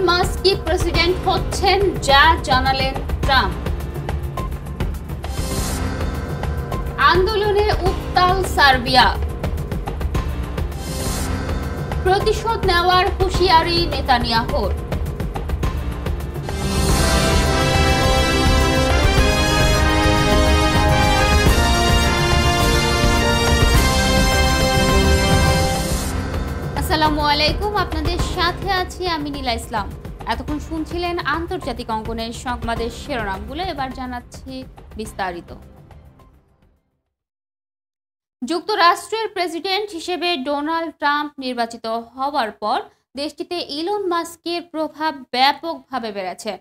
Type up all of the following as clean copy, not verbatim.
Mask কি president হচ্ছেন, যা জানালেন ট্রাম্প। আন্দোলনে উত্তাল সার্বিয়া। প্রতিশোধ নেওয়ার হুঁশিয়ারি নেতানিয়াহুর। আসসালামু আলাইকুম, আপনাদের সাথে আছি আমি নীলা ইসলাম। এতক্ষণ শুনছিলেন আন্তর্জাতিক অঙ্গনের সংবাদের শিরোনামগুলো, এবার জানাচ্ছি বিস্তারিত। যুক্তরাষ্ট্রের প্রেসিডেন্ট হিসেবে ডোনাল্ড ট্রাম্প নির্বাচিত হওয়ার পর দেশটিতে ইলন মাস্কের প্রভাব ব্যাপকভাবে বেড়েছে।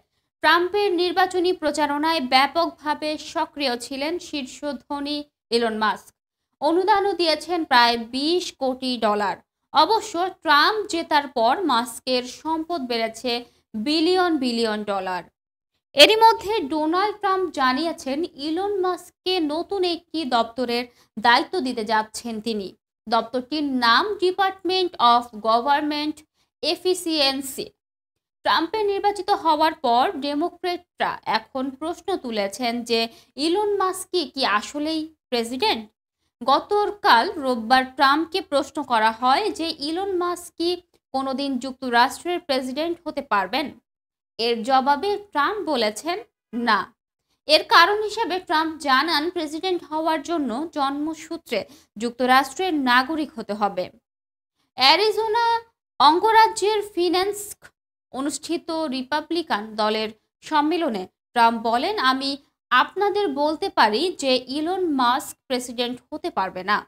ট্রাম্পের নির্বাচনী প্রচারণায় ব্যাপকভাবে সক্রিয় ছিলেন শীর্ষ ধনী ইলন মাস্ক। অনুদানও দিয়েছেন প্রায় $20 কোটি। অবশ্য ট্রাম্প জেতার পর মাস্কের সম্পদ বেড়েছে বিলিয়ন বিলিয়ন ডলার। এরই মধ্যে ডোনাল্ড ট্রাম্প জানিয়েছেন ইলন মাস্ককে নতুন একটি দপ্তরের দায়িত্ব দিতে যাচ্ছেন তিনি। দপ্তরটির নাম ডিপার্টমেন্ট অফ গভর্নমেন্ট এফিসিয়েন্সি। ট্রাম্পের নির্বাচিত হওয়ার পর ডেমোক্র্যাটরা এখন প্রশ্ন তুলেছেন যে ইলন মাস্ক কি আসলেই প্রেসিডেন্ট। গতকাল রোববার ট্রাম্পকে প্রশ্ন করা হয় যে ইলন মাস্ক কি কোনোদিন যুক্তরাষ্ট্রের প্রেসিডেন্ট হতে পারবেন। এর জবাবে ট্রাম্প বলেছেন না। এর কারণ হিসেবে ট্রাম্প জানান প্রেসিডেন্ট হওয়ার জন্য জন্মসূত্রে যুক্তরাষ্ট্রের নাগরিক হতে হবে। অ্যারিজোনা অঙ্গরাজ্যের ফিনিক্স অনুষ্ঠিত রিপাবলিকান দলের সম্মেলনে ট্রাম্প বলেন, আমি আপনাদের বলতে পারি যে ইলন মাস্ক প্রেসিডেন্ট হতে পারবে না।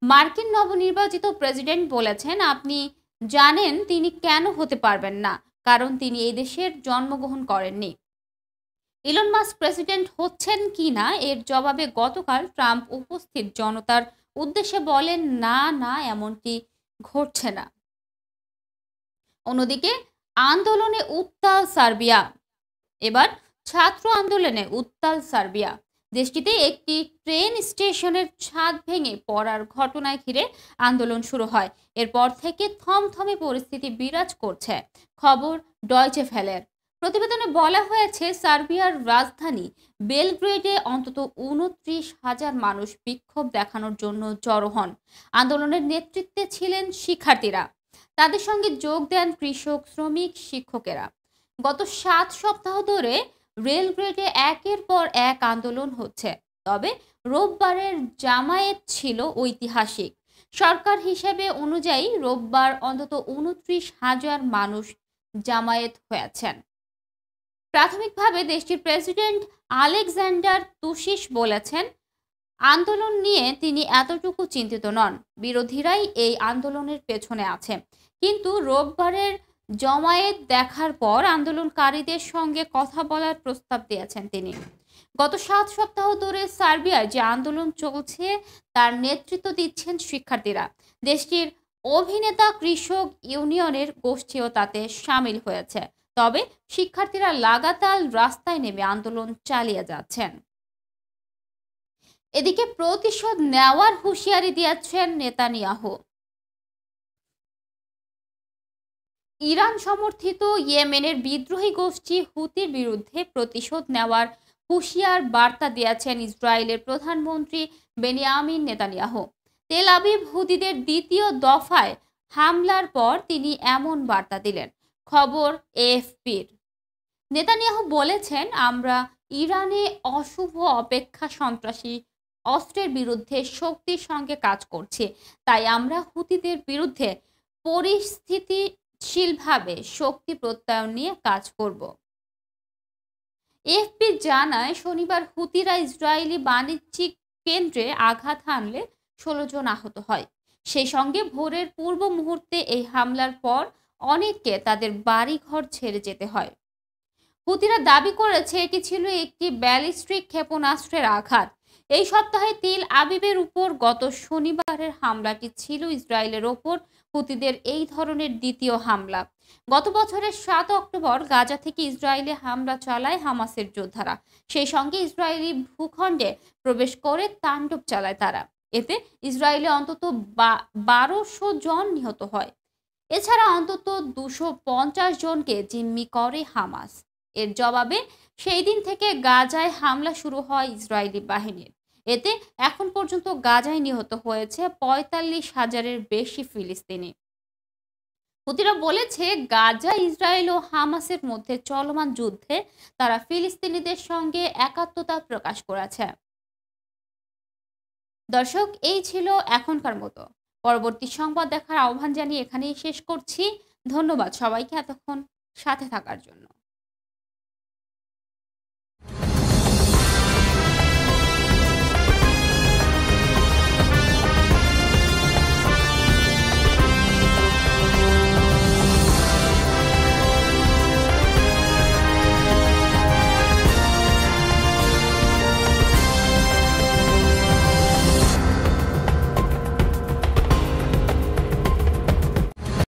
মার্কিন নবনির্বাচিত প্রেসিডেন্ট বলেছেন, আপনি জানেন তিনি কেন হতে পারবেন না, কারণ তিনি এই দেশের জন্মগ্রহণ করেননি। ইলন মাস্ক প্রেসিডেন্ট হচ্ছেন কি না এর জবাবে গতকাল ট্রাম্প উপস্থিত জনতার উদ্দেশ্যে বলেন, না না, এমনটি ঘটছে না। অন্যদিকে আন্দোলনে উত্তাল সার্বিয়া। এবার ছাত্র আন্দোলনে উত্তাল সার্বিয়া। দেশটিতে একটি ট্রেন স্টেশনের ছাদ ভেঙে পড়ার ঘটনায় ঘিরে আন্দোলন শুরু হয়। এরপর থেকে থমথমে পরিস্থিতি বিরাজ করছে। খবর ডয়চে ভেলের। প্রতিবেদনে বলা হয়েছে, সার্বিয়ার রাজধানী বেলগ্রেডে অন্তত 29,000 মানুষ বিক্ষোভ দেখানোর জন্য জড়ো হন। আন্দোলনের নেতৃত্বে ছিলেন শিক্ষার্থীরা। তাদের সঙ্গে যোগ দেন কৃষক, শ্রমিক, শিক্ষকেরা। গত 7 সপ্তাহ ধরে বেলগ্রেডে একের পর এক আন্দোলন হচ্ছে। তবে রোববারের জামায়াত ছিল ঐতিহাসিক। সরকার হিসেবে অনুযায়ী রোববার অন্তত 29,000 মানুষ জামায়াত হয়েছেন। প্রাথমিকভাবে দেশটির প্রেসিডেন্ট আলেকজান্ডার তুসিস বলেছেন, আন্দোলন নিয়ে তিনি এতটুকু চিন্তিত নন। বিরোধীরাই এই আন্দোলনের পেছনে আছে। কিন্তু রোববারের জমায়েত দেখার পর আন্দোলনকারীদের সঙ্গে কথা বলার প্রস্তাব দিয়েছেন তিনি। গত 7 সপ্তাহ ধরে সার্বিয়ায় যে আন্দোলন চলছে তার নেতৃত্ব দিচ্ছেন শিক্ষার্থীরা। দেশটির অভিনেতা কৃষক ইউনিয়নের গোষ্ঠীও তাতে সামিল হয়েছে। তবে শিক্ষার্থীরা লাগাতার রাস্তায় নেমে আন্দোলন চালিয়ে যাচ্ছেন। এদিকে প্রতিশোধ নেওয়ার হুঁশিয়ারি দিয়েছেন নেতানিয়াহু। ইরান সমর্থিত ইয়েমেনের বিদ্রোহী গোষ্ঠী হুতির বিরুদ্ধে প্রতিশোধ নেওয়ার হুঁশিয়ার বার্তা দিয়েছেন ইসরায়েলের প্রধানমন্ত্রী বেনিয়ামিন নেতানিয়াহু। তেল আবিব হুতিদের দ্বিতীয় দফায় হামলার পর তিনি এমন বার্তা দিলেন। খবর এএফপির। নেতানিয়াহু বলেছেন, আমরা ইরানে অশুভ অপেক্ষা সন্ত্রাসী অস্ত্রের বিরুদ্ধে শক্তির সঙ্গে কাজ করছি। তাই আমরা হুতিদের বিরুদ্ধে পরিস্থিতিশীলভাবে শক্তি প্রত্যয়ন নিয়ে কাজ করব। এএফপি জানায়, শনিবার হুতিরা ইসরায়েলি বাণিজ্যিক কেন্দ্রে আঘাত হানলে 16 জন আহত হয়। সেই সঙ্গে ভোরের পূর্ব মুহূর্তে এই হামলার পর অনেককে তাদের বাড়িঘর ছেড়ে যেতে হয়। হুতিরা দাবি করেছে এটি ছিল একটি ব্যালিস্টিক ক্ষেপণাস্ত্রের আঘাত। এই সপ্তাহে তেল আবিবের উপর গত শনিবারের হামলাটি ছিল ইসরায়েলের ওপর হুতিদের এই ধরনের দ্বিতীয় হামলা। গত বছরের 7 অক্টোবর গাজা থেকে ইসরায়েলে হামলা চালায় হামাসের যোদ্ধারা। সেই সঙ্গে ইসরায়েলি ভূখণ্ডে প্রবেশ করে তাণ্ডব চালায় তারা। এতে ইসরায়েলে অন্তত 1200 জন নিহত হয়। এছাড়া অন্তত 250 জনকে জিম্মি করে হামাস। এর জবাবে সেই দিন থেকে গাজায় হামলা শুরু হয় ইসরায়েলি বাহিনীর। এতে এখন পর্যন্ত গাজায় নিহত হয়েছে 45,000-এর বেশি ফিলিস্তিনি। হুতিরা বলেছে গাজা, ইসরায়েল ও হামাসের মধ্যে চলমান যুদ্ধে তারা ফিলিস্তিনিদের সঙ্গে একাত্মতা প্রকাশ করেছে। দর্শক, এই ছিল এখনকার মতো। পরবর্তী সংবাদ দেখার আহ্বান জানিয়ে এখানেই শেষ করছি। ধন্যবাদ সবাইকে এতক্ষণ সাথে থাকার জন্য।